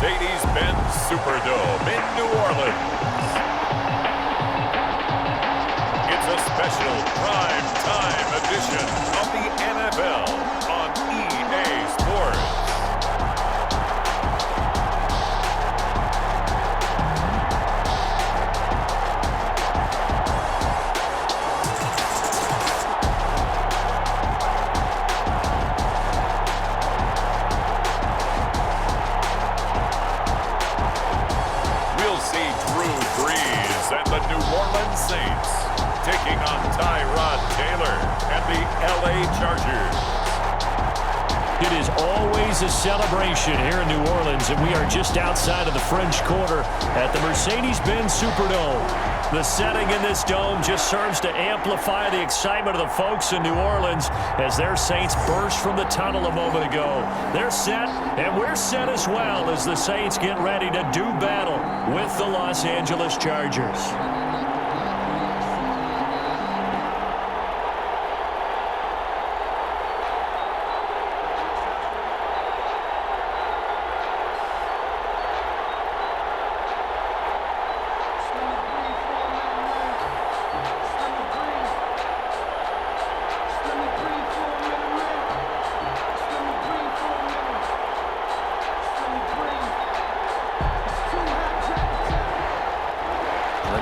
Mercedes-Benz Superdome in New Orleans. It's a special prime time edition of the NFL on EA Sports. And the New Orleans Saints taking on Tyrod Taylor and the LA Chargers. It is always a celebration here in New Orleans, and we are just outside of the French Quarter at the Mercedes-Benz Superdome. The setting in this dome just serves to amplify the excitement of the folks in New Orleans as their Saints burst from the tunnel a moment ago. They're set, and we're set as well as the Saints get ready to do battle with the Los Angeles Chargers.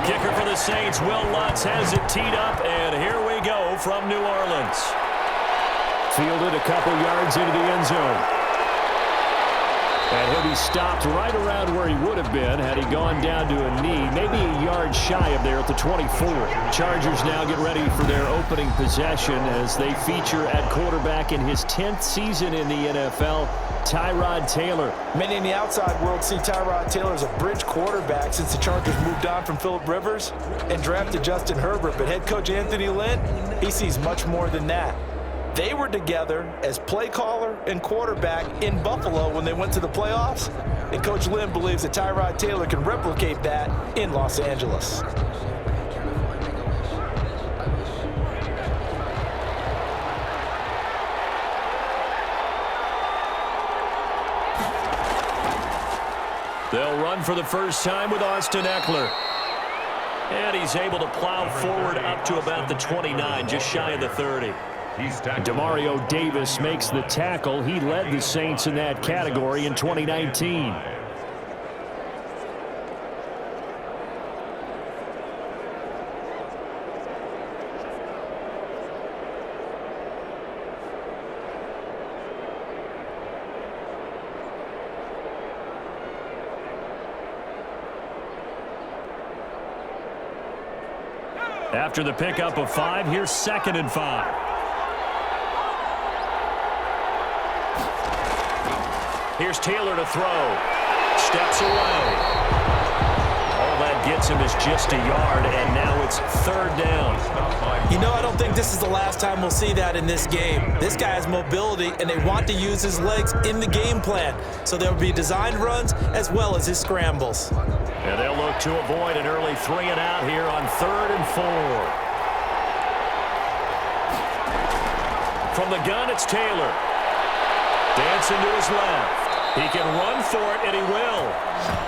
Kicker for the Saints, Will Lutz has it teed up, and here we go from New Orleans. Fielded a couple yards into the end zone. And he'll be stopped right around where he would have been had he gone down to a knee, maybe a yard shy of there at the 24. Chargers now get ready for their opening possession as they feature at quarterback in his 10th season in the NFL, Tyrod Taylor. Many in the outside world see Tyrod Taylor as a bridge quarterback since the Chargers moved on from Phillip Rivers and drafted Justin Herbert. But head coach Anthony Lynn, he sees much more than that. They were together as play caller and quarterback in Buffalo when they went to the playoffs, and Coach Lynn believes that Tyrod Taylor can replicate that in Los Angeles. They'll run for the first time with Austin Eckler. And he's able to plow forward up to about the 29, just shy of the 30. Demario Davis makes the tackle. He led the Saints in that category in 2019. After the pickup of 5, here's 2nd and 5. Here's Taylor to throw. Steps away. All that gets him is just a yard, and now it's 3rd down. You know, I don't think this is the last time we'll see that in this game. This guy has mobility, and they want to use his legs in the game plan. So there will be designed runs as well as his scrambles. And they'll look to avoid an early 3 and out here on 3rd and 4. From the gun, it's Taylor. Dancing to his left. He can run for it, and he will.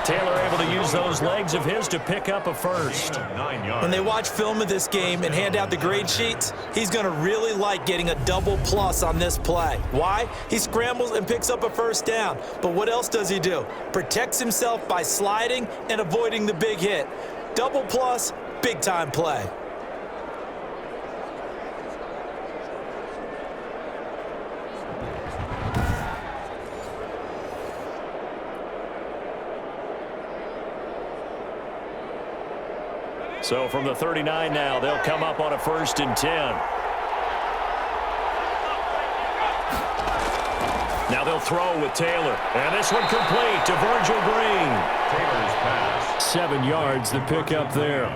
Taylor able to use those legs of his to pick up a first. When they watch film of this game and hand out the grade sheets, he's going to really like getting a double plus on this play. Why? He scrambles and picks up a first down. But what else does he do? Protects himself by sliding and avoiding the big hit. Double plus, big-time play. So from the 39 now, they'll come up on a 1st and 10. Now they'll throw with Taylor. And this one complete to Virgil Green. Taylor's pass. 7 yards, the pickup there.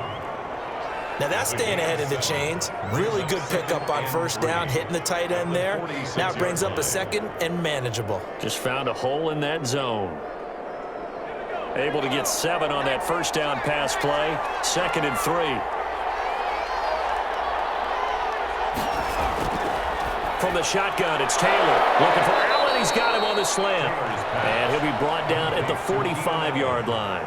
Now that's staying ahead of the chains. Really good pickup on 1st down, hitting the tight end there. Now it brings up a 2nd and manageable. Just found a hole in that zone. Able to get 7 on that 1st down pass play. 2nd and 3. From the shotgun, it's Taylor. Looking for Allen. he's got him on the slant. And he'll be brought down at the 45-yard line.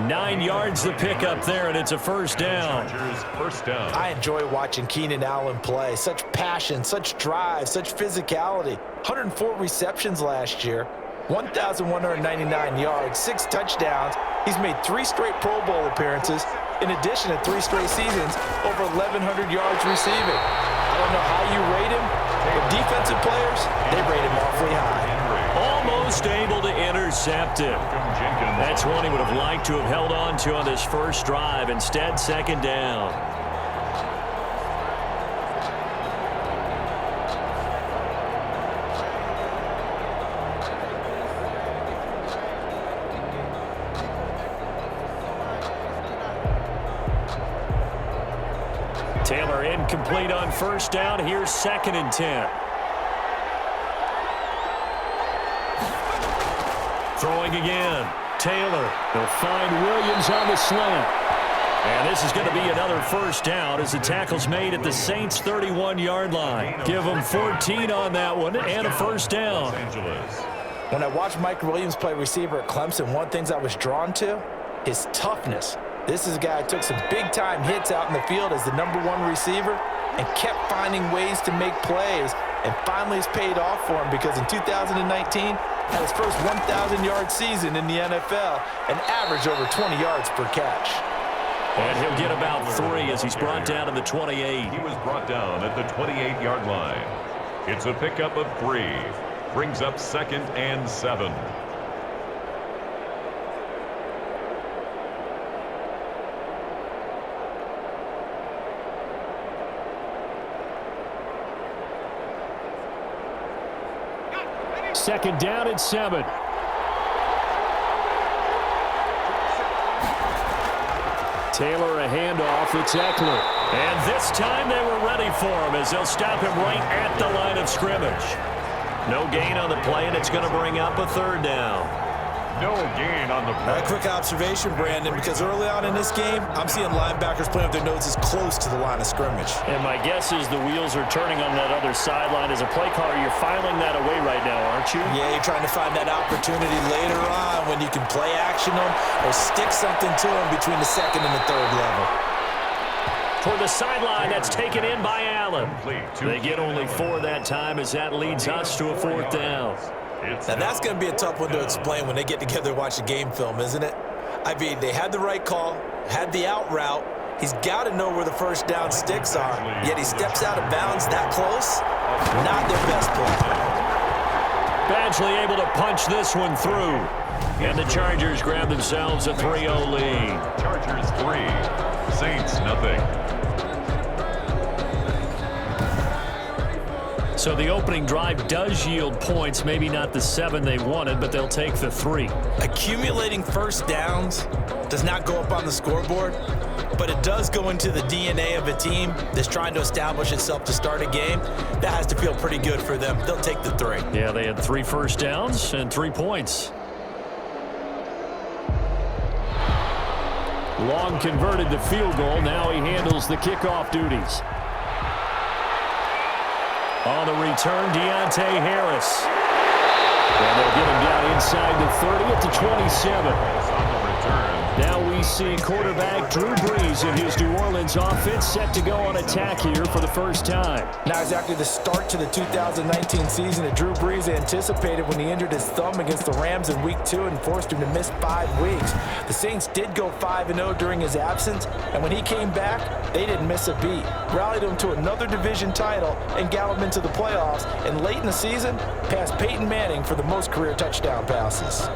9 yards to pick up there, and it's a first down. I enjoy watching Keenan Allen play. Such passion, such drive, such physicality. 104 receptions last year, 1,199 yards, 6 touchdowns. He's made 3 straight Pro Bowl appearances, in addition to 3 straight seasons, over 1,100 yards receiving. I don't know how you rate him, but defensive players, they rate him awfully high. Almost able to intercept it. That's one he would have liked to have held on to on this first drive. Instead, second down. Taylor incomplete on first down. Here's 2nd and 10. Throwing again. Taylor. They'll find Williams on the slant. And this is going to be another first down as the tackle's made at the Saints' 31-yard line. Give them 14 on that one and a first down. When I watched Mike Williams play receiver at Clemson, one of the things I was drawn to, his toughness. This is a guy who took some big-time hits out in the field as the #1 receiver and kept finding ways to make plays. And finally it's paid off for him because in 2019, had his first 1,000-yard season in the NFL and averaged over 20 yards per catch. And he'll get about 3 as he's brought down to the 28. He was brought down at the 28-yard line. It's a pickup of 3. Brings up 2nd and 7. Second down and 7. Taylor a handoff. It's Eckler. And this time they were ready for him as they'll stop him right at the line of scrimmage. No gain on the play, and it's going to bring up a 3rd down. No gain on the play. A quick observation, Brandon, because early on in this game, I'm seeing linebackers playing with their noses close to the line of scrimmage. And my guess is the wheels are turning on that other sideline. As a play caller, you're filing that away right now, aren't you? Yeah, you're trying to find that opportunity later on when you can play action them or stick something to them between the 2nd and the 3rd level. For the sideline, that's taken in by Allen. They get only 4 that time as that leads us to a 4th down. Now, that's going to be a tough one to explain when they get together and watch a game film, isn't it? I mean, they had the right call, had the out route. He's got to know where the first down sticks are, yet he steps out of bounds that close. Not their best play. Badgley able to punch this one through. And the Chargers grab themselves a 3-0 lead. Chargers 3, Saints nothing. So the opening drive does yield points, maybe not the 7 they wanted, but they'll take the 3. Accumulating first downs does not go up on the scoreboard, but it does go into the DNA of a team that's trying to establish itself to start a game. That has to feel pretty good for them. They'll take the 3. Yeah, they had 3 first downs and 3 points. Long converted the field goal. Now he handles the kickoff duties. On the return, Deontay Harris. And they'll get him down inside the 30 at the 27. On the return. Now we see quarterback Drew Brees and his New Orleans offense set to go on attack here for the first time. Not exactly the start to the 2019 season that Drew Brees anticipated when he injured his thumb against the Rams in Week 2 and forced him to miss 5 weeks. The Saints did go 5-0 during his absence, and when he came back, they didn't miss a beat. Rallied him to another division title and got him into the playoffs, and late in the season, passed Peyton Manning for the most career touchdown passes.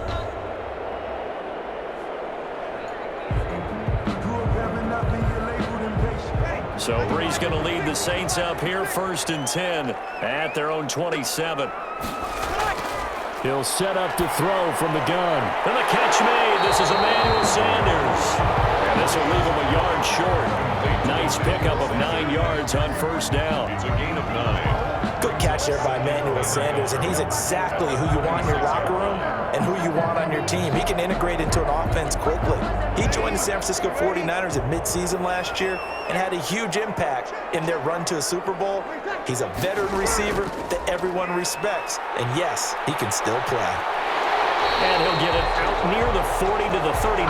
So Brees going to lead the Saints up here, 1st and 10 at their own 27. He'll set up to throw from the gun. And the catch made. This is Emmanuel Sanders. And this will leave him a yard short. Nice pickup of 9 yards on first down. It's a gain of 9. Good catch there by Emmanuel Sanders, and he's exactly who you want in your locker room and who you want on your team. He can integrate into an offense quickly. He joined the San Francisco 49ers at midseason last year and had a huge impact in their run to a Super Bowl. He's a veteran receiver that everyone respects, and yes, he can still play. And he'll get it out near the 40 to the 39.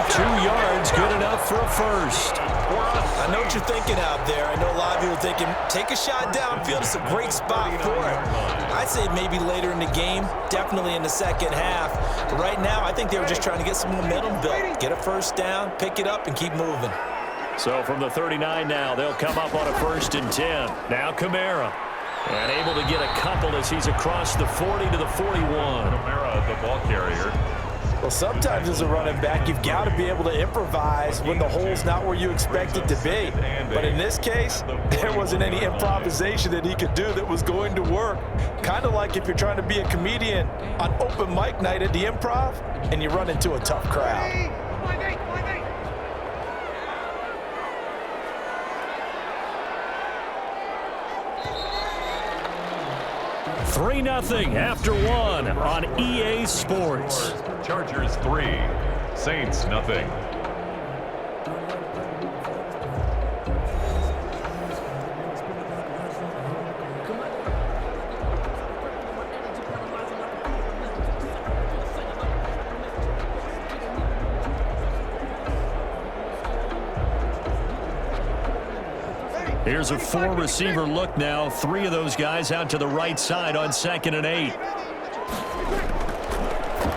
2 yards, good enough for a first. I know what you're thinking out there. I know a lot of you are thinking, take a shot downfield. It's a great spot for it. I'd say maybe later in the game, definitely in the second half. But right now, I think they were just trying to get some momentum built. Get a first down, pick it up, and keep moving. So from the 39 now, they'll come up on a 1st and 10. Now Kamara. And able to get a couple as he's across the 40 to the 41. Kamara, the ball carrier. Well, sometimes as a running back, you've got to be able to improvise when the hole's not where you expect it to be. But in this case, there wasn't any improvisation that he could do that was going to work. Kind of like if you're trying to be a comedian on open mic night at the Improv and you run into a tough crowd. 3-0 after 1 on EA Sports. Chargers 3, Saints nothing. Here's a 4-receiver look now. 3 of those guys out to the right side on 2nd and 8.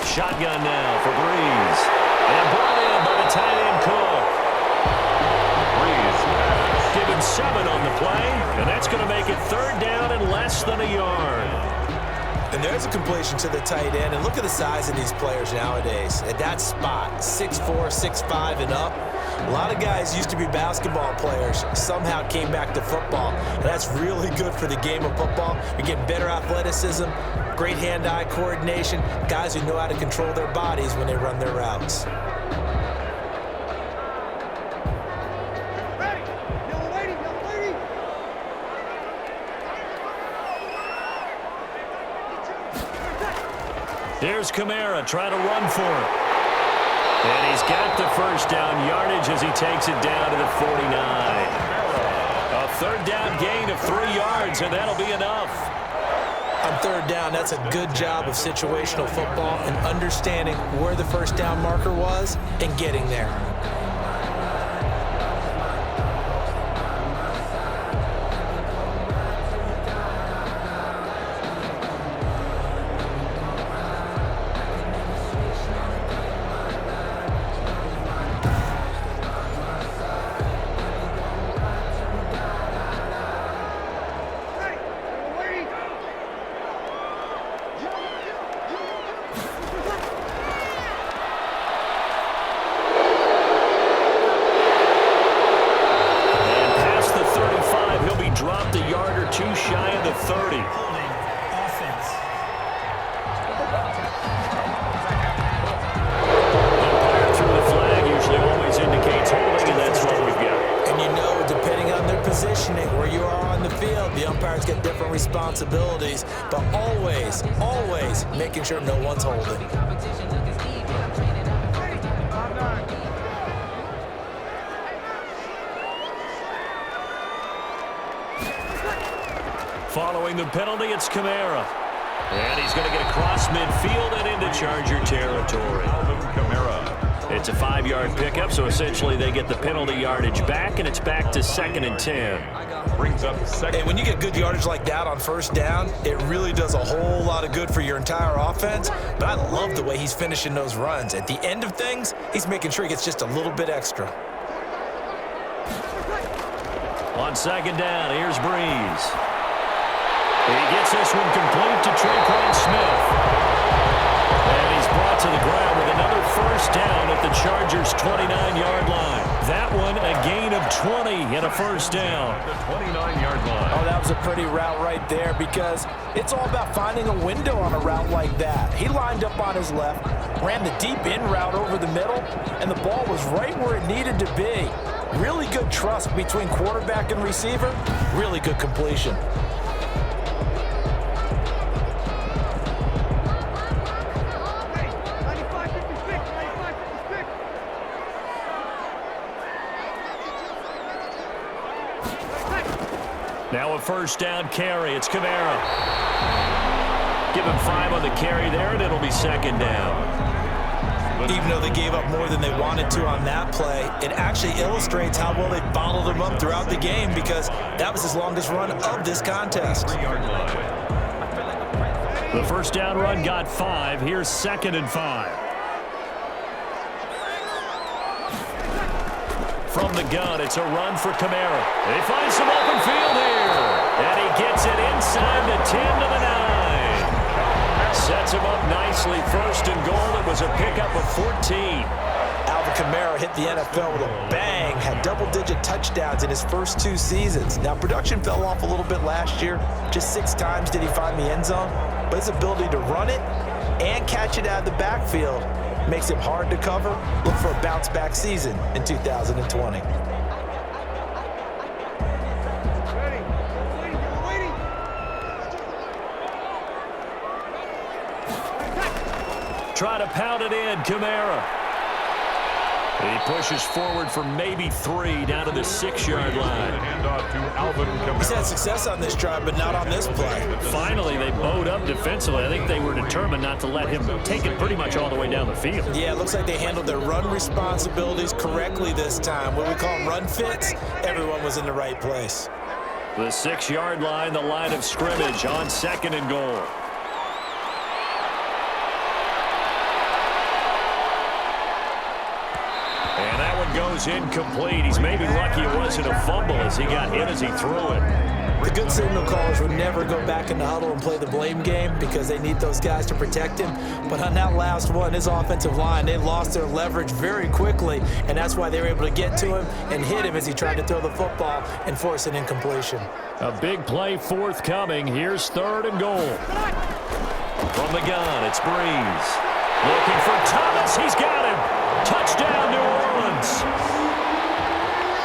Shotgun now for Breeze. And brought in by the tight end Cook. Breeze pass. Give him 7 on the play, and that's going to make it 3rd down and less than a yard. And there's a completion to the tight end. And look at the size of these players nowadays. At that spot, 6'4", 6'5", and up. A lot of guys used to be basketball players, somehow came back to football. And that's really good for the game of football. You're getting better athleticism, great hand-eye coordination, guys who know how to control their bodies when they run their routes. Here's Kamara trying to run for it. And he's got the first down yardage as he takes it down to the 49. A 3rd down gain of 3 yards, and that'll be enough. On 3rd down, that's a good job of situational football and understanding where the first down marker was and getting there. Responsibilities, but always making sure no one's holding. Following the penalty, it's Kamara. And he's going to get across midfield and into Charger territory. Kamara. It's a 5-yard pickup, so essentially they get the penalty yardage back, and it's back to 2nd and 10. Brings up 2nd. And when you get good yardage like that on 1st down, it really does a whole lot of good for your entire offense. But I love the way he's finishing those runs. At the end of things, he's making sure he gets just a little bit extra. On 2nd down, here's Breeze. He gets this one complete to Traquan Smith. And he's brought to the ground with another 1st down at the Chargers' 29-yard line. That one a gain of 20 and a first down. The 29-yard line. Oh, that was a pretty route right there because it's all about finding a window on a route like that. He lined up on his left, ran the deep in route over the middle, and the ball was right where it needed to be. Really good trust between quarterback and receiver. Really good completion. Now a first down carry. It's Kamara. Give him 5 on the carry there, and it'll be second down. Even though they gave up more than they wanted to on that play, it actually illustrates how well they bottled him up throughout the game because that was his longest run of this contest. The first down run got 5. Here's 2nd and 5. From the gun, it's a run for Kamara. They find some open field here. And he gets it inside the 10 to the 9. Sets him up nicely. 1st and goal. It was a pickup of 14. Alvin Kamara hit the NFL with a bang, had double-digit touchdowns in his first 2 seasons. Now, production fell off a little bit last year. Just 6 times did he find the end zone. But his ability to run it and catch it out of the backfield makes him hard to cover. Look for a bounce-back season in 2020. Try to pound it in, Kamara. He pushes forward for maybe 3 down to the 6-yard line. Handoff to Alvin Kamara. He's had success on this drive, but not on this play. Finally, they bowed up defensively. I think they were determined not to let him take it pretty much all the way down the field. Yeah, it looks like they handled their run responsibilities correctly this time. What we call them run fits, everyone was in the right place. The 6-yard line, the line of scrimmage on 2nd and goal. And that one goes incomplete. He's maybe lucky it wasn't a fumble as he got hit as he threw it. The good signal callers would never go back in the huddle and play the blame game because they need those guys to protect him. But on that last one, his offensive line, they lost their leverage very quickly, and that's why they were able to get to him and hit him as he tried to throw the football and force an incompletion. A big play forthcoming. Here's 3rd and goal. From the gun, it's Breeze. Looking for Thomas. He's got him. Touchdown, New Orleans.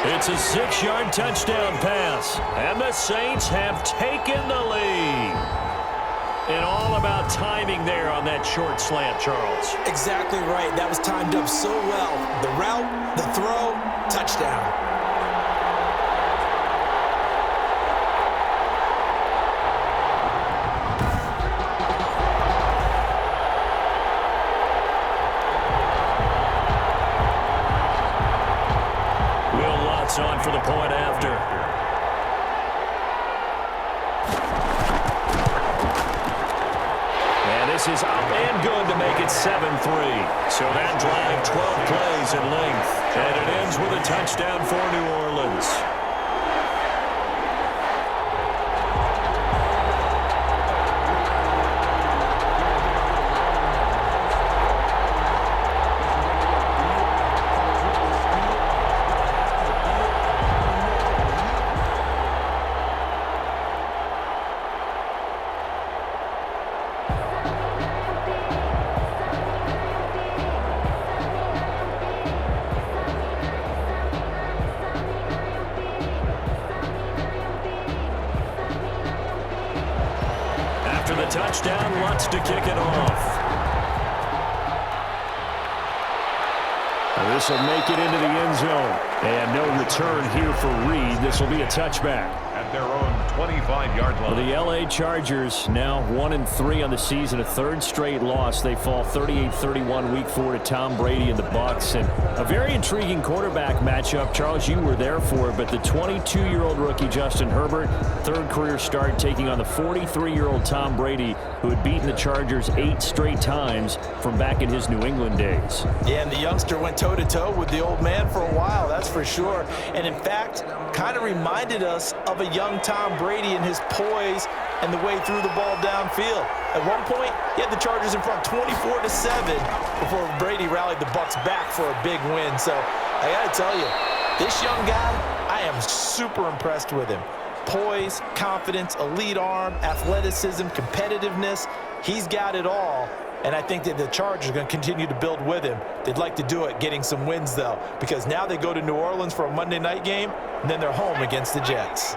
It's a 6-yard touchdown pass, and the Saints have taken the lead. And all about timing there on that short slant, Charles. Exactly right. That was timed up so well. The route, the throw, touchdown. On for the point after. And this is up and good to make it 7-3. So that drive, 12 plays in length. And it ends with a touchdown for New Orleans. After the touchdown, Lutz to kick it off. This will make it into the end zone. And no return here for Reed. This will be a touchback. At their own 25-yard line. The L.A. Chargers now 1-3 on the season, a 3rd straight loss. They fall 38-31 week 4 to Tom Brady and the Bucs. And a very intriguing quarterback matchup. Charles, you were there for it, but the 22-year-old rookie Justin Herbert, 3rd career start, taking on the 43-year-old Tom Brady, who had beaten the Chargers 8 straight times from back in his New England days. Yeah, and the youngster went toe-to-toe with the old man for a while, that's for sure. And in fact, kind of reminded us of a young Tom Brady in his poise and the way threw the ball downfield. At one point, he had the Chargers in front 24-7 before Brady rallied the Bucs back for a big win. So I got to tell you, This young guy, I am super impressed with him. Poise, confidence, elite arm, athleticism, competitiveness. He's got it all. And I think that the Chargers are going to continue to build with him. They'd like to do it, getting some wins, though, because now they go to New Orleans for a Monday night game, and then they're home against the Jets.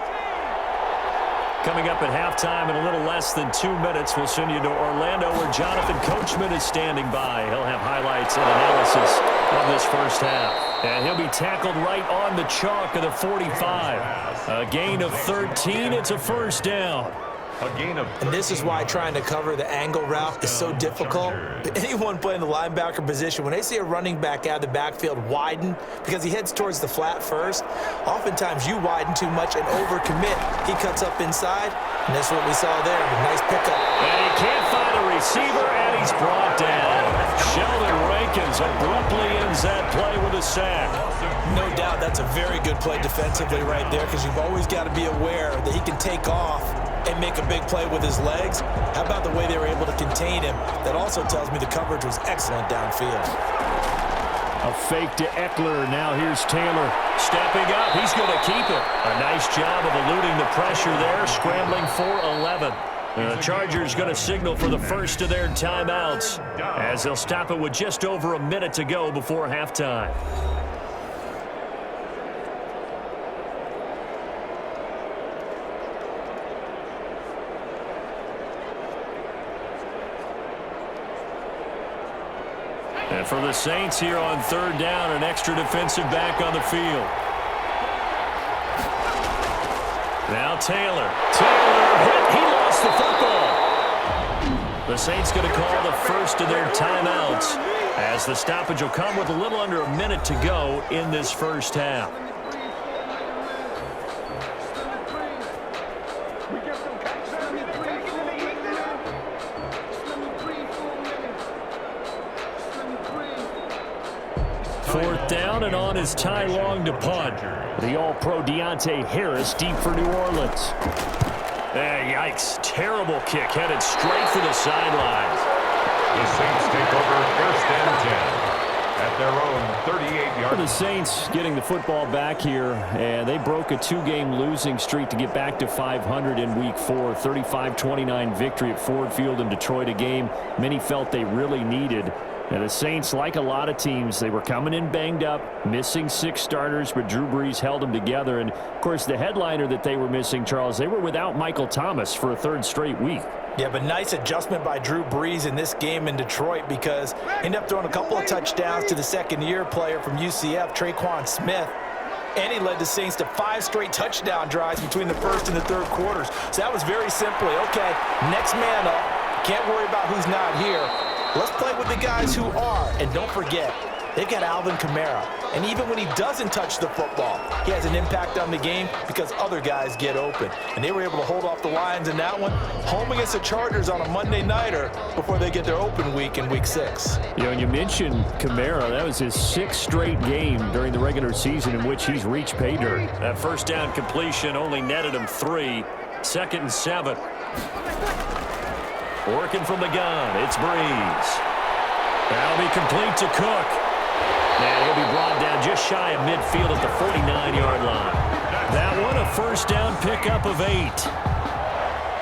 Coming up at halftime in a little less than 2 minutes, we'll send you to Orlando where Jonathan Coachman is standing by. He'll have highlights and analysis of this first half. And he'll be tackled right on the chalk of the 45. A gain of 13. It's a first down. And this is why trying to cover the angle route is so difficult. Anyone playing the linebacker position, when they see a running back out of the backfield widen because he heads towards the flat first, oftentimes you widen too much and overcommit. He cuts up inside, and that's what we saw there. A nice pickup. And he can't find a receiver, and he's brought down. Sheldon Rankins abruptly ends that play with a sack. No doubt that's a very good play defensively right there, because you've always got to be aware that he can take off and make a big play with his legs. How about the way they were able to contain him? That also tells me the coverage was excellent downfield. A fake to Eckler. Now here's Taylor. Stepping up. He's going to keep it. A nice job of eluding the pressure there, scrambling for 11. The Chargers going to signal for the first of their timeouts as they'll stop it with just over a minute to go before halftime. And for the Saints here on third down, an extra defensive back on the field. Now Taylor. Taylor hit. He lost the football. The Saints going to call the first of their timeouts as the stoppage will come with a little under a minute to go in this first half. Fourth down, and on is Ty Long to punt. The All-Pro Deontay Harris deep for New Orleans. Yikes. Terrible kick headed straight for the sidelines. The Saints take over first and 10 at their own 38-yard. The Saints getting the football back here, and they broke a two-game losing streak to get back to 500 in Week 4. 35-29 victory at Ford Field in Detroit, a game many felt they really needed. And the Saints, like a lot of teams, they were coming in banged up, missing 6 starters, but Drew Brees held them together. And, of course, the headliner that they were missing, Charles, they were without Michael Thomas for a third straight week. Yeah, but nice adjustment by Drew Brees in this game in Detroit, because he ended up throwing a couple of touchdowns to the second-year player from UCF, Traquan Smith. And he led the Saints to 5 straight touchdown drives between the first and the third quarters. So that was very simply, okay, next man up. Can't worry about who's not here. Let's play with the guys who are. And don't forget, they've got Alvin Kamara. And even when he doesn't touch the football, he has an impact on the game because other guys get open. And they were able to hold off the Lions in that one. Home against the Chargers on a Monday nighter before they get their open week in Week 6. You know, and you mentioned Kamara. That was his 6th straight game during the regular season in which he's reached pay dirt. That first down completion only netted him 3. 2nd and 7. Working from the gun, it's Brees. That'll be complete to Cook. And he'll be brought down just shy of midfield at the 49-yard line. That one, a first down pickup of 8.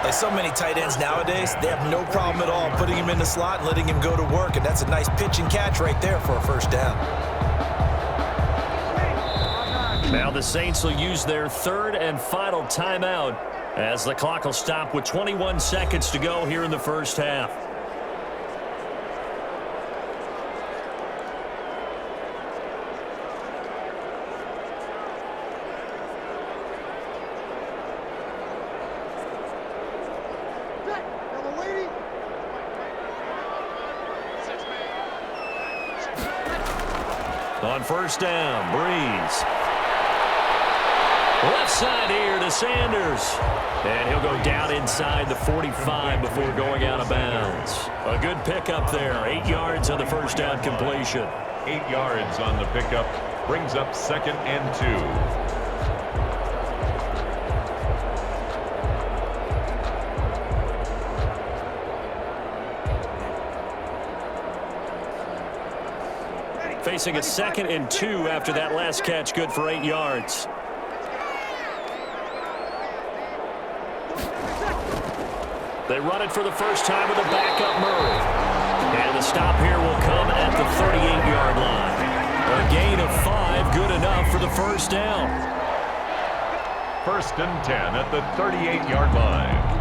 Like so many tight ends nowadays, they have no problem at all putting him in the slot and letting him go to work. And that's a nice pitch and catch right there for a first down. Now the Saints will use their third and final timeout as the clock will stop with 21 seconds to go here in the first half. On first down, Brees. Left side here to Sanders. And he'll go down inside the 45 before going out of bounds. A good pickup there. 8 yards on the first down completion. 8 yards on the pickup. Brings up 2nd and 2. facing a 2nd and 2 after that last catch, good for 8 yards. They run it for the first time with a backup Murray. And the stop here will come at the 38-yard line. A gain of 5, good enough for the first down. 1st and 10 at the 38-yard line.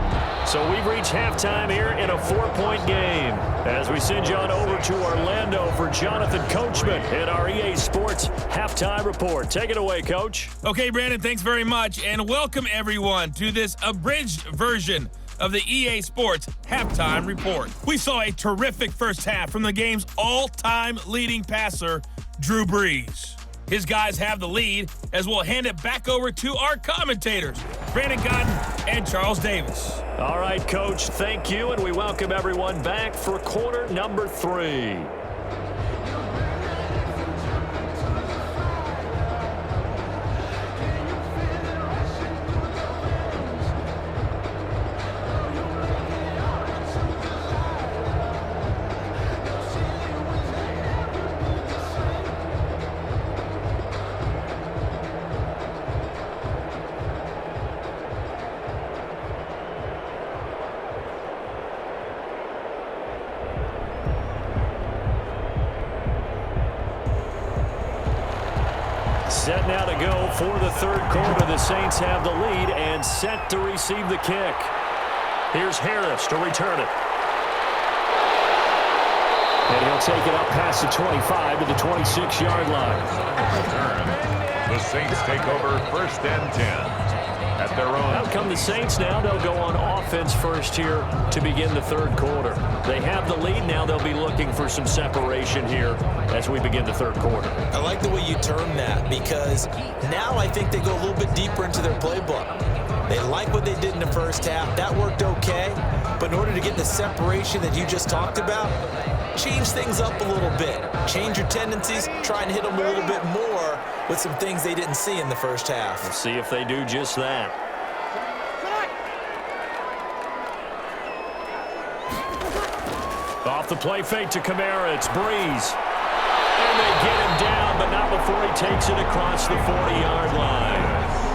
So we've reached halftime here in a 4-point game. As we send you on over to Orlando for Jonathan Coachman in our EA Sports Halftime Report. Take it away, Coach. Okay, Brandon, thanks very much. And welcome, everyone, to this abridged version of the EA Sports Halftime Report. We saw a terrific first half from the game's all-time leading passer, Drew Brees. His guys have the lead as we'll hand it back over to our commentators, Brandon Godden and Charles Davis. All right, Coach, thank you, and we welcome everyone back for quarter number 3. Set now to go for the third quarter. The Saints have the lead and set to receive the kick. Here's Harris to return it. And he'll take it up past the 25 to the 26-yard line. Return. The Saints take over 1st and 10. At their own. Out come the Saints now. They'll go on offense first here to begin the third quarter. They have the lead. Now they'll be looking for some separation here as we begin the third quarter. I like the way you term that because now I think they go a little bit deeper into their playbook. They like what they did in the first half. That worked okay. But in order to get the separation that you just talked about, change things up a little bit. Change your tendencies. Try and hit them a little bit more with some things they didn't see in the first half. We'll see if they do just that. Off the play fake to Kamara, it's Brees. And they get him down, but not before he takes it across the 40-yard line.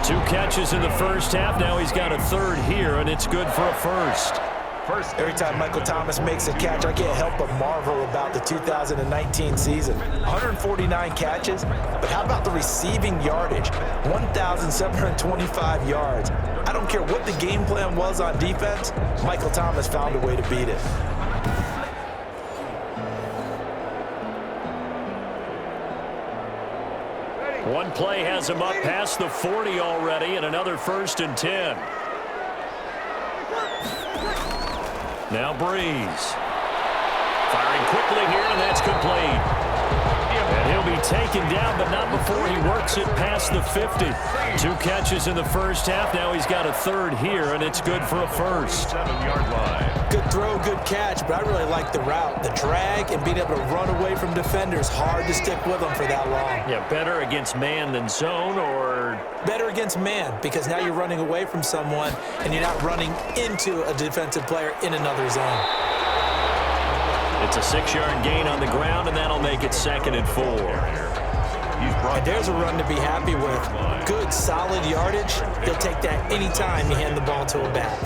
2 catches in the first half. Now he's got a third here, and it's good for a first. Every time Michael Thomas makes a catch, I can't help but marvel about the 2019 season. 149 catches, but how about the receiving yardage? 1,725 yards. I don't care what the game plan was on defense, Michael Thomas found a way to beat it. One play has him up past the 40 already, and another 1st and 10. Now Brees. Firing quickly here, and that's complete. And he'll be taken down, but not before he works it past the 50. 2 catches in the first half. Now he's got a third here, and it's good for a first. 7-yard line. Good throw, good catch, but I really like the route. The drag and being able to run away from defenders, hard to stick with them for that long. Yeah, better against man than zone, or? Better against man, because now you're running away from someone, and you're not running into a defensive player in another zone. It's a 6-yard gain on the ground, and that'll make it 2nd and 4. And there's a run to be happy with. Good, solid yardage. He'll take that anytime you hand the ball to a back.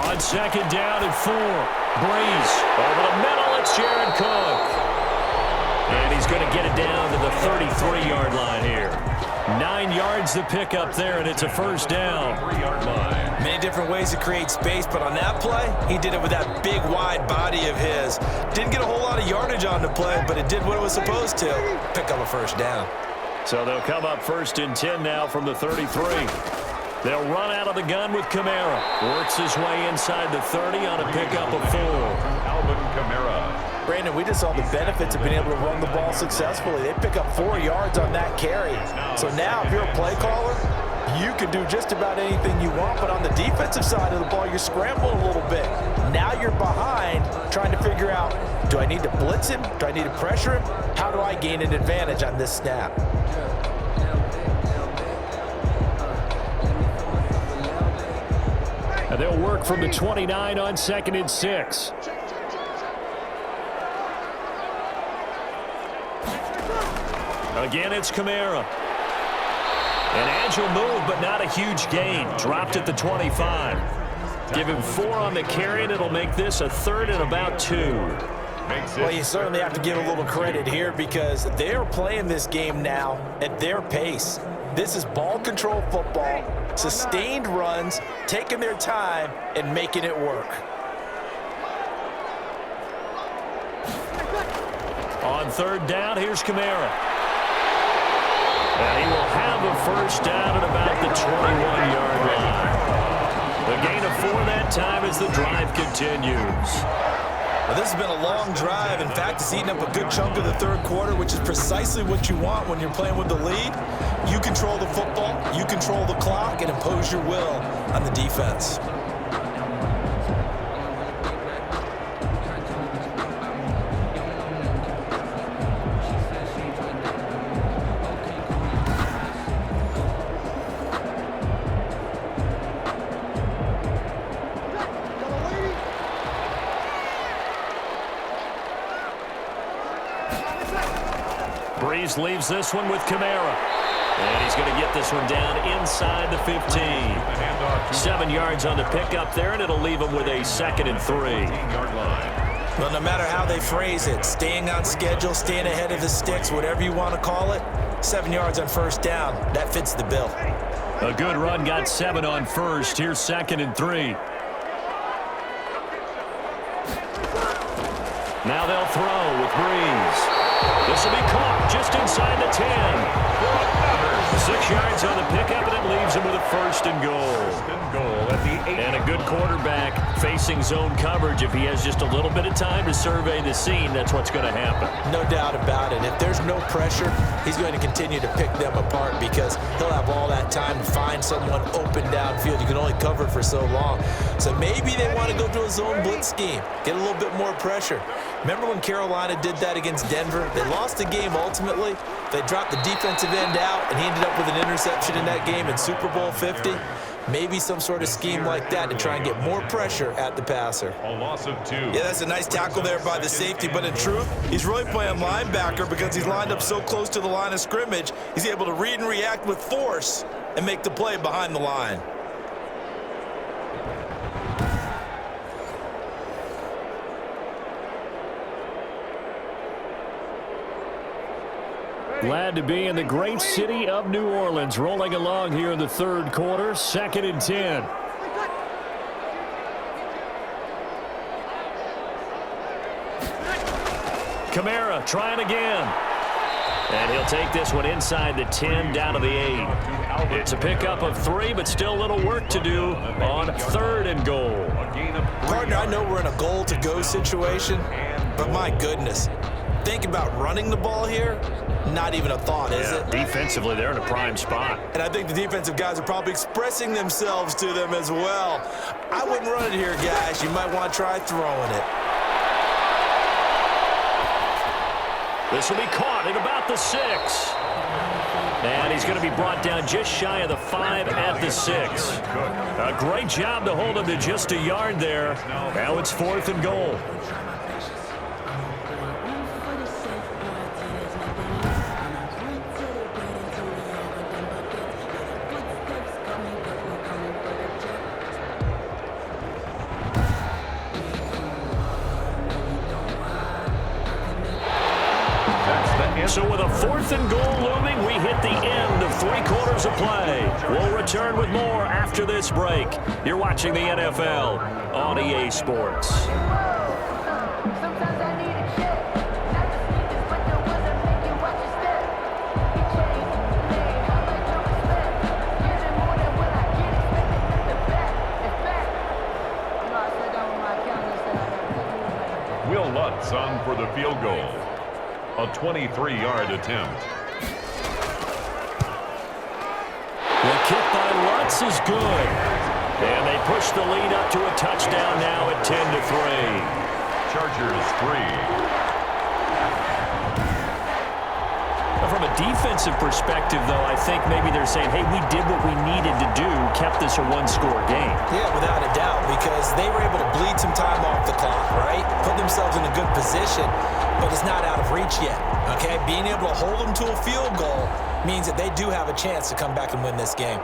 On 2nd down and 4. Brees over the middle. It's Jared Cook. And he's going to get it down to the 33-yard line here. 9 yards to pick up there, and it's a first down. 3-yard line. Many different ways to create space, but on that play, he did it with that big, wide body of his. Didn't get a whole lot of yardage on the play, but it did what it was supposed to. Pick up a first down. So they'll come up 1st and 10 now from the 33. They'll run out of the gun with Kamara. Works his way inside the 30 on a pickup of 4. Alvin Kamara. Brandon, we just saw the benefits of being able to run the ball successfully. They pick up 4 yards on that carry. So now if you're a play caller, you can do just about anything you want, but on the defensive side of the ball, you're scrambling a little bit. Now you're behind trying to figure out, do I need to blitz him? Do I need to pressure him? How do I gain an advantage on this snap? And they'll work from the 29 on 2nd and 6. Again, it's Kamara. An agile move, but not a huge gain. Dropped at the 25. Give him 4 on the carry, and it'll make this a 3rd and about 2. Well, you certainly have to give a little credit here because they're playing this game now at their pace. This is ball control football, sustained runs, taking their time, and making it work. On 3rd down, here's Kamara. And he will have a first down at about the 21-yard line. The gain of 4 that time as the drive continues. Well, this has been a long drive. In fact, it's eaten up a good chunk of the 3rd quarter, which is precisely what you want when you're playing with the lead. You control the football, you control the clock, and impose your will on the defense. Breeze leaves this one with Kamara. And he's going to get this one down inside the 15. 7 yards on the pickup there, and it'll leave him with a 2nd and 3. Well, no matter how they phrase it, staying on schedule, staying ahead of the sticks, whatever you want to call it, 7 yards on 1st down, that fits the bill. A good run, got 7 on 1st. Here's 2nd and 3. Now they'll throw with Breeze. This will be caught just inside the 10. 6 yards on the pickup, and it leaves him with a 1st and goal. And a good quarterback facing zone coverage. If he has just a little bit of time to survey the scene, that's what's going to happen. No doubt about it. If there's no pressure, he's going to continue to pick them apart because he'll have all that time to find someone open downfield. You can only cover for so long. So maybe they want to go to a zone blitz scheme, get a little bit more pressure. Remember when Carolina did that against Denver? They lost the game ultimately. They dropped the defensive end out, and he ended up with an interception in that game in Super Bowl 50. Maybe some sort of scheme like that to try and get more pressure at the passer. A loss of 2. Yeah, that's a nice tackle there by the safety, but in truth, he's really playing linebacker because he's lined up so close to the line of scrimmage, he's able to read and react with force and make the play behind the line. Glad to be in the great city of New Orleans. Rolling along here in the 3rd quarter. 2nd and 10. Kamara trying again. And he'll take this one inside the 10 down to the 8. It's a pickup of 3, but still a little work to do on 3rd and goal. Partner, I know we're in a goal-to-go situation, but my goodness. Think about running the ball here. Not even a thought, is it? Defensively, they're in a prime spot. And I think the defensive guys are probably expressing themselves to them as well. I wouldn't run it here, guys. You might want to try throwing it. This will be caught at about the 6. And he's going to be brought down just shy of the 5 at the 6. A great job to hold him to just a yard there. Now it's 4th and goal. So with a 4th and goal looming, we hit the end of 3 quarters of play. We'll return with more after this break. You're watching the NFL on EA Sports. Will Lutz on for the field goal. A 23-yard attempt. The kick by Lutz is good. And they push the lead up to a touchdown now at 10-3. Chargers 3. From From a defensive perspective, though, I think maybe they're saying, hey, we did what we needed to do, kept this a one-score game. Yeah, without a doubt, because they were able to bleed some time off the clock, right? Put themselves in a good position, but it's not out of reach yet, okay? Being able to hold them to a field goal means that they do have a chance to come back and win this game.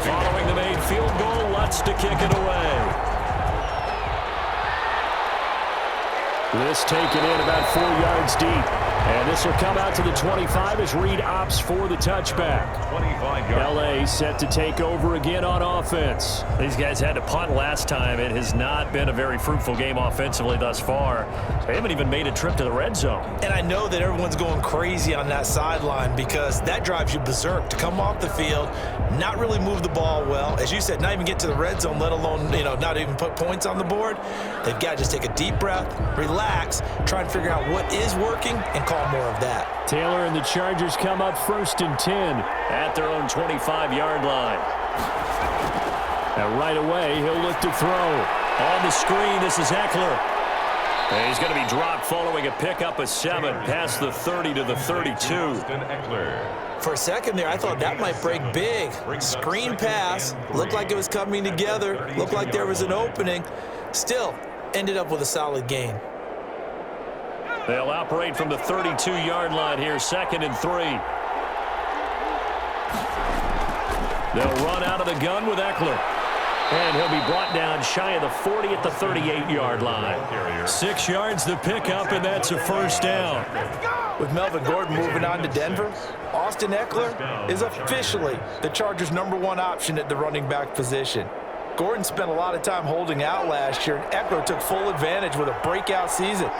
Following the made field goal, Lutz to kick it away. This taken in about 4 yards deep. And this will come out to the 25 as Reed opts for the touchback. 25 yards. LA set to take over again on offense. These guys had to punt last time. It has not been a very fruitful game offensively thus far. They haven't even made a trip to the red zone. And I know that everyone's going crazy on that sideline because that drives you berserk to come off the field, not really move the ball well. As you said, not even get to the red zone, let alone, not even put points on the board. They've got to just take a deep breath, relax, try and figure out what is working, and call more of that. Taylor and the Chargers come up 1st and 10 at their own 25-yard line. And right away, he'll look to throw. On the screen, this is Eckler. And he's going to be dropped following a pickup of 7 past the 30 to the 32. For a second there, I thought that might break big. Screen pass, looked like it was coming together, looked like there was an opening. Still, ended up with a solid gain. They'll operate from the 32-yard line here, 2nd and 3. They'll run out of the gun with Eckler. And he'll be brought down shy of the 40 at the 38-yard line. 6 yards to pick up, and that's a first down. With Melvin Gordon moving on to Denver, Austin Eckler is officially the Chargers' #1 option at the running back position. Gordon spent a lot of time holding out last year, and Eckler took full advantage with a breakout season.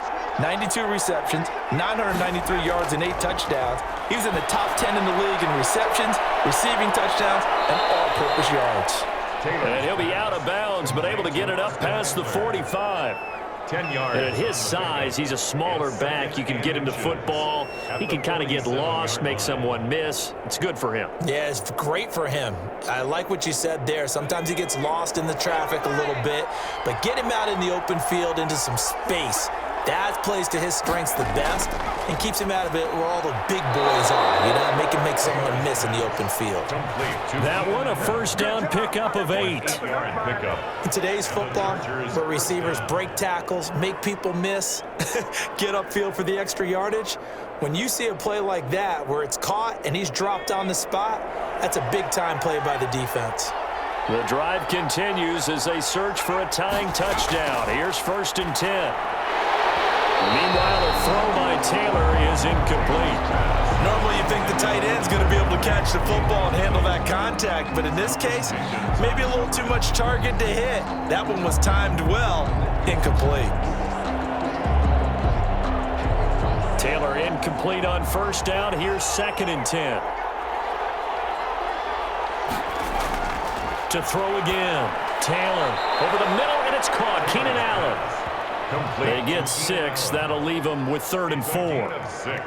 92 receptions, 993 yards, and 8 touchdowns. He was in the top 10 in the league in receptions, receiving touchdowns, and all-purpose yards. And he'll be out of bounds, but able to get it up past the 45. 10 yards. And at his size, he's a smaller back. You can get him to football. He can kind of get lost, make someone miss. It's good for him. Yeah, it's great for him. I like what you said there. Sometimes he gets lost in the traffic a little bit, but get him out in the open field into some space. That plays to his strengths the best and keeps him out of it where all the big boys are, make him make someone miss in the open field. That one, a first down pickup of 8. In today's football, where receivers break tackles, make people miss, get upfield for the extra yardage, when you see a play like that where it's caught and he's dropped on the spot, that's a big-time play by the defense. The drive continues as they search for a tying touchdown. Here's 1st and 10. Meanwhile, a throw by Taylor is incomplete. Normally you think the tight end's going to be able to catch the football and handle that contact, but in this case, maybe a little too much target to hit. That one was timed well, incomplete. Taylor incomplete on first down. Here's 2nd and 10. To throw again. Taylor over the middle, and it's caught. Keenan Allen. They get 6. That'll leave them with 3rd and 4.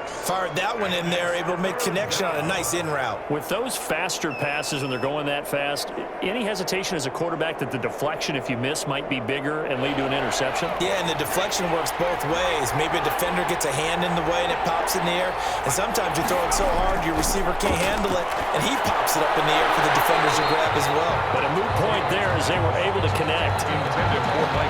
Fired that one in there, able to make connection on a nice in route. With those faster passes when they're going that fast, any hesitation as a quarterback that the deflection, if you miss, might be bigger and lead to an interception? Yeah, and the deflection works both ways. Maybe a defender gets a hand in the way and it pops in the air. And sometimes you throw it so hard your receiver can't handle it, and he pops it up in the air for the defenders to grab as well. But a moot point there as they were able to connect.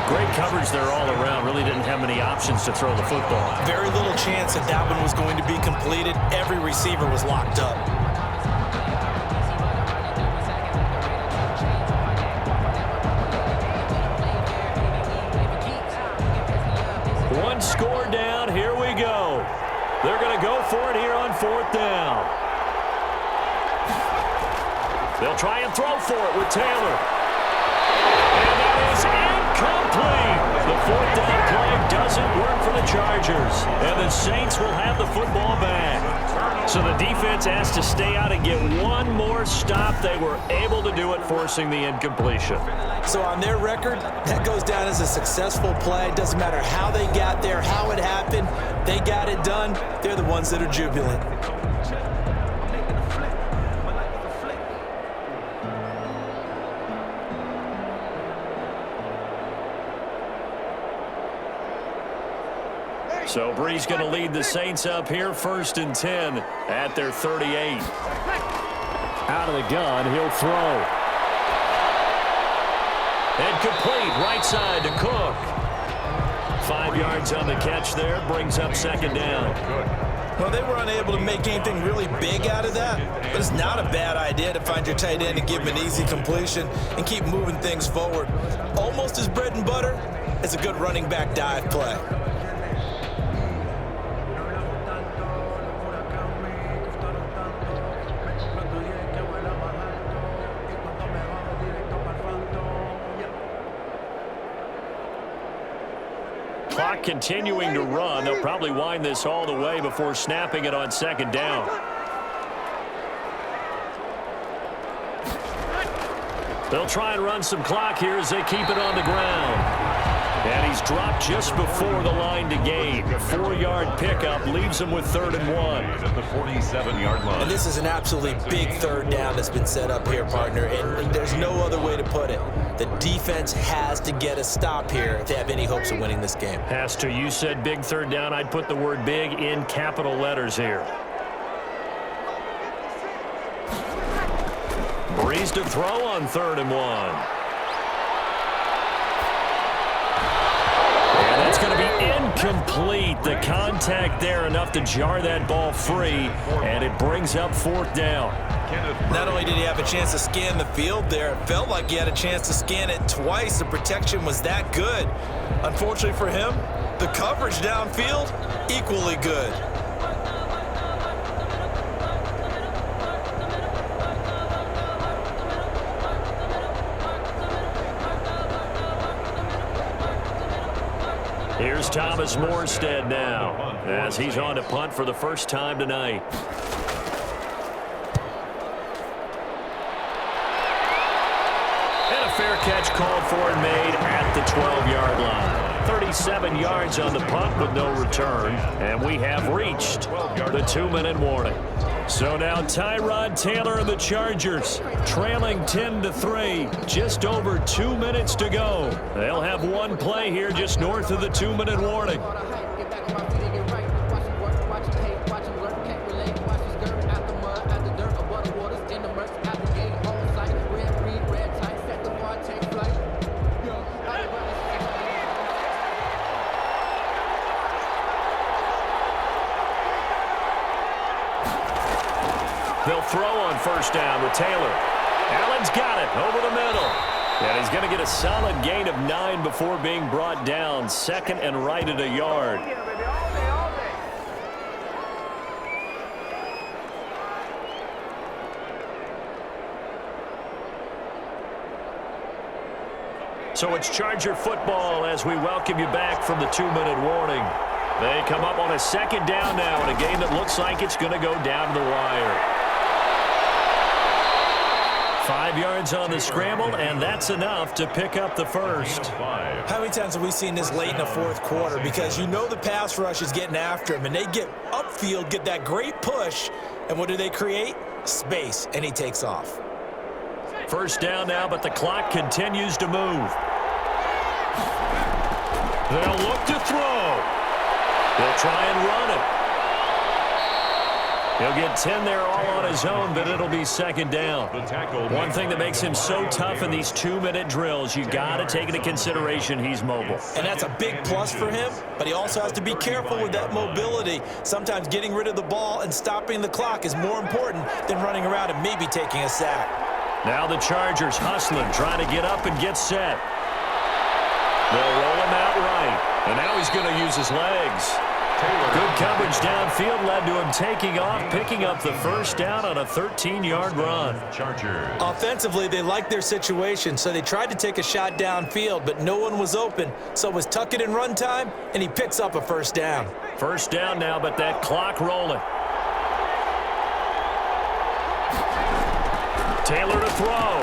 Great coverage there all around. Really didn't have many options to throw the football. Very little chance that that one was going to be completed. Every receiver was locked up. One score down. Here we go. They're going to go for it here on 4th down. They'll try and throw for it with Taylor. And that is incomplete. The 4th down play doesn't work for the Chargers. And the Saints will have the football back. So the defense has to stay out and get one more stop. They were able to do it, forcing the incompletion. So on their record, that goes down as a successful play. Doesn't matter how they got there, how it happened. They got it done. They're the ones that are jubilant. So Brees going to lead the Saints up here 1st and 10 at their 38. Out of the gun, he'll throw. And complete, right side to Cook. 5 yards on the catch there, brings up 2nd down. Well, they were unable to make anything really big out of that, but it's not a bad idea to find your tight end and give him an easy completion and keep moving things forward. Almost as bread and butter as a good running back dive play. Clock continuing to run. They'll probably wind this all the way before snapping it on 2nd down. They'll try and run some clock here as they keep it on the ground. And he's dropped just before the line to gain. 4-yard pickup leaves him with 3rd and 1. At the 47-yard line. And this is an absolutely big 3rd down that's been set up here, partner, and there's no other way to put it. The defense has to get a stop here if they have any hopes of winning this game. Has to. You said big 3rd down. I'd put the word big in capital letters here. Brees to throw on 3rd and 1. And that's going to be incomplete. The contact there enough to jar that ball free, and it brings up 4th down. Not only did he have a chance to scan the field there, it felt like he had a chance to scan it twice. The protection was that good. Unfortunately for him, the coverage downfield, equally good. Here's Thomas Morstead now as he's on to punt for the first time tonight. And a fair catch called for and made at the 12-yard line. 37 yards on the punt with no return, and we have reached the 2-minute warning. So now Tyrod Taylor and the Chargers trailing 10-3, just over 2 minutes to go. They'll have one play here just north of the 2-minute warning. They'll throw on 1st down with Taylor. Allen's got it over the middle. And he's going to get a solid gain of 9 before being brought down. 2nd and right at a yard. So it's Charger football as we welcome you back from the 2-minute warning. They come up on a 2nd down now in a game that looks like it's going to go down to the wire. 5 yards on the scramble, and that's enough to pick up the first. How many times have we seen this late in the 4th quarter? Because you know the pass rush is getting after him, and they get upfield, get that great push, and what do they create? Space, and he takes off. 1st down now, but the clock continues to move. They'll look to throw. They'll try and run it. He'll get 10 there all on his own, but it'll be 2nd down. One thing that makes him so tough in these 2-minute drills, you got to take into consideration he's mobile. And that's a big plus for him, but he also has to be careful with that mobility. Sometimes getting rid of the ball and stopping the clock is more important than running around and maybe taking a sack. Now the Chargers hustling, trying to get up and get set. They'll roll him out right, and now he's going to use his legs. Good coverage downfield led to him taking off, picking up the 1st down on a 13-yard run. Offensively, they liked their situation, so they tried to take a shot downfield, but no one was open. So it was tuck it in run time, and he picks up a 1st down. 1st down now, but that clock rolling. Taylor to throw.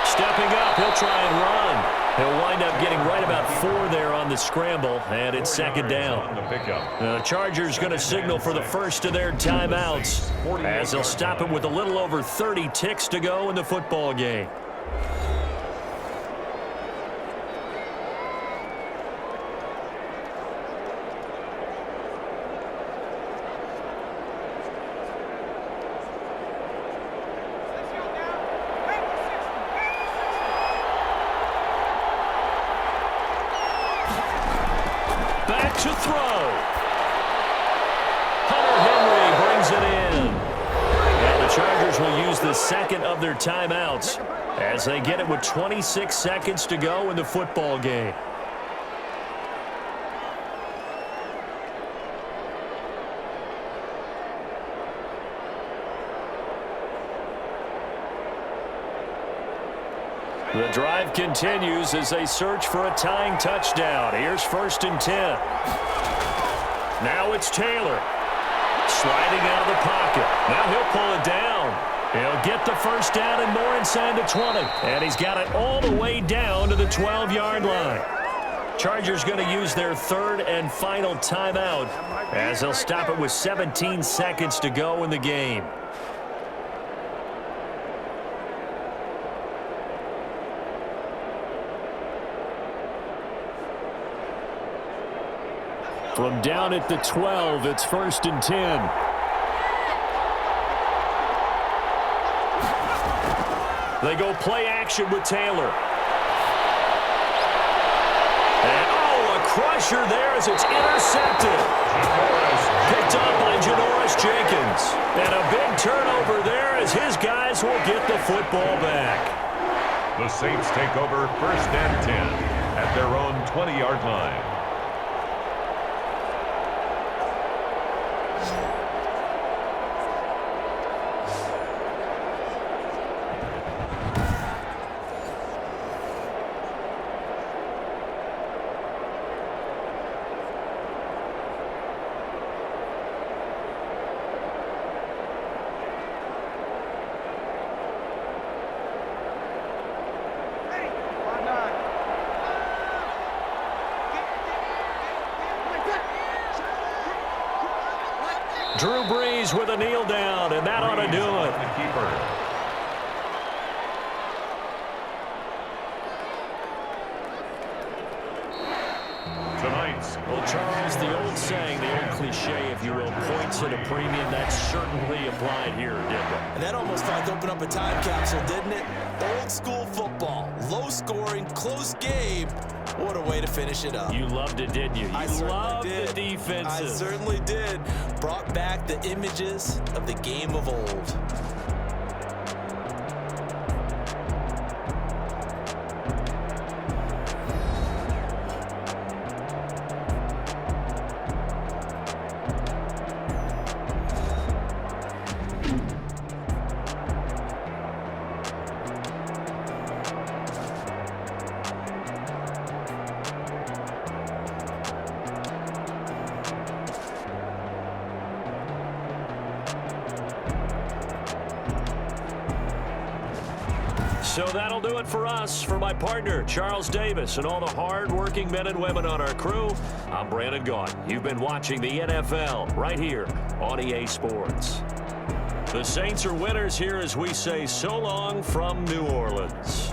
Stepping up, he'll try and run. He'll wind up getting right about 4 there on the scramble, and it's 2nd down. The Chargers going to signal for the first of their timeouts as they'll stop it with a little over 30 ticks to go in the football game. to throw. Hunter Henry brings it in. And the Chargers will use the second of their timeouts as they get it with 26 seconds to go in the football game. The drive continues as they search for a tying touchdown. Here's 1st and 10. Now it's Taylor. Sliding out of the pocket. Now he'll pull it down. He'll get the first down and more inside the 20. And he's got it all the way down to the 12-yard line. Chargers going to use their 3rd and final timeout as they'll stop it with 17 seconds to go in the game. From down at the 12, it's 1st and 10. They go play action with Taylor. And, a crusher there as it's intercepted. Picked up by Janoris Jenkins. And a big turnover there as his guys will get the football back. The Saints take over 1st and 10 at their own 20-yard line. Drew Brees with a kneel down, and that ought to do it. The keeper. Tonight's. Well, Charles, the old saying, the old cliche, if you will, points at a premium, that certainly applied here, didn't it? And that almost like opened up a time capsule, didn't it? Old school football, low scoring, close game. What a way to finish it up. You loved it, didn't you? You loved the defenses. I certainly did. Brought back the images of the game of old. So that'll do it for us. For my partner, Charles Davis, and all the hard-working men and women on our crew, I'm Brandon Gaudin. You've been watching the NFL right here on EA Sports. The Saints are winners here as we say so long from New Orleans.